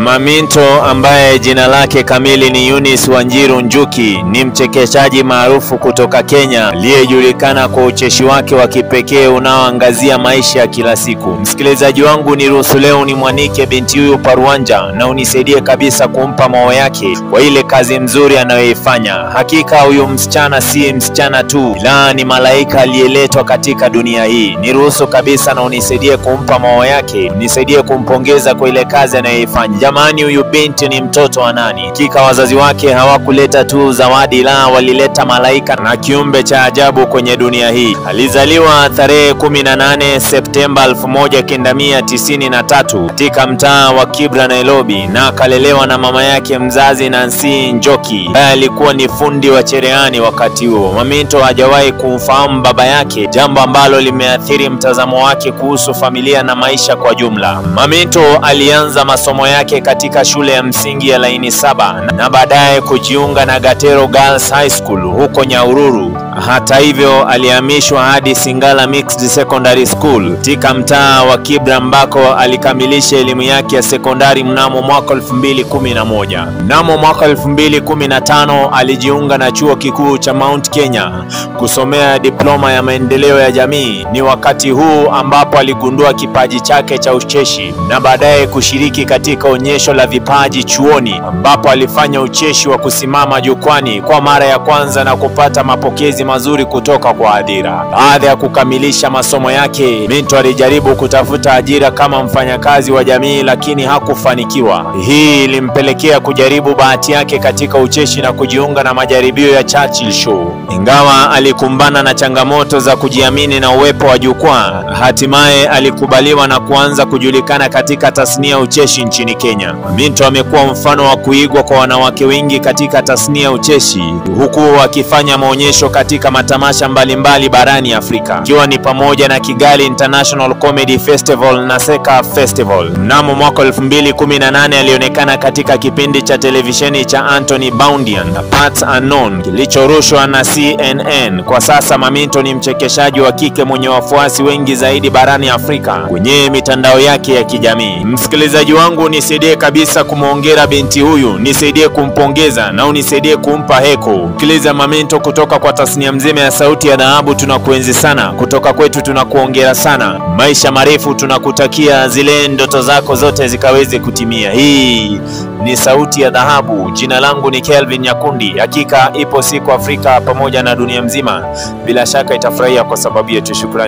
Maminto ambaye jina lake kamili ni Eunice Wanjiru Njuki ni mchekeshaji maarufu kutoka Kenya aliyejulikana kwa ucheshi wake wa kipekee unaoangazia maisha ya kila siku. Msikilizaji wangu, niruhusu leo nimwanike binti huyu paruanja na unisaidie kabisa kumpa moyo yake kwa ile kazi nzuri anayoifanya. Hakika huyu msichana si msichana tu, ila ni malaika aliyeletwa katika dunia hii. Niruhusu kabisa na unisaidie kumpa moyo yake, unisaidie kumpongeza kwa ile kazi anayoifanya. Jamani, huyu binti ni mtoto wa nani? Hakika wazazi wake hawakuleta tu zawadi, la walileta malaika na kiumbe cha ajabu kwenye dunia hii. Alizaliwa tarehe 18 Septemba 1993 katika mtaa wa Kibra, Nairobi, na akalelewa na mama yake mzazi Nancy Njoki ambaye alikuwa ni fundi wa cherehani wakati huo. Maminto hajawahi kumfahamu baba yake, jambo ambalo limeathiri mtazamo wake kuhusu familia na maisha kwa jumla. Maminto alianza masomo yake katika shule ya msingi ya Laini Saba na baadaye kujiunga na Gatero Girls High School huko Nyahururu. Hata hivyo, alihamishwa hadi Singala Mixed Secondary School katika mtaa wa Kibra ambako alikamilisha elimu yake ya sekondari mnamo mwaka 2011. Mnamo mwaka 2015 alijiunga na chuo kikuu cha Mount Kenya kusomea diploma ya maendeleo ya jamii. Ni wakati huu ambapo aligundua kipaji chake cha ucheshi na baadaye kushiriki katika onyesho la vipaji chuoni ambapo alifanya ucheshi wa kusimama jukwani kwa mara ya kwanza na kupata mapokezi mazuri kutoka kwa hadhira. Baada ya kukamilisha masomo yake, Minto alijaribu kutafuta ajira kama mfanyakazi wa jamii lakini hakufanikiwa. Hii ilimpelekea kujaribu bahati yake katika ucheshi na kujiunga na majaribio ya Churchill Show. Ingawa alikumbana na changamoto za kujiamini na uwepo wa jukwaa, hatimaye alikubaliwa na kuanza kujulikana katika tasnia ya ucheshi nchini Kenya. Minto amekuwa mfano wa kuigwa kwa wanawake wengi katika tasnia ya ucheshi, huku akifanya maonyesho katika matamasha mbalimbali barani Afrika, ikiwa ni pamoja na Kigali International Comedy Festival na Seka Festival. Mnamo mwaka 2018 alionekana katika kipindi cha televisheni cha Anthony Bourdain na Parts Unknown kilichorushwa na CNN. Kwa sasa Maminto ni mchekeshaji wa kike mwenye wafuasi wengi zaidi barani Afrika kwenye mitandao yake ya kijamii. Msikilizaji wangu, nisaidie kabisa kumwongera binti huyu, nisaidie kumpongeza na unisaidie kumpa heko. Sikiliza Maminto, kutoka kwa tasnia mzima ya Sauti ya Dhahabu tunakuenzi sana, kutoka kwetu tunakuongera sana. Maisha marefu tunakutakia, zile ndoto zako zote zikaweze kutimia. Hii ni Sauti ya Dhahabu. Jina langu ni Kelvin Nyakundi. Hakika ipo siku Afrika pamoja na dunia mzima bila shaka itafurahia kwa sababu yetu. Shukrani.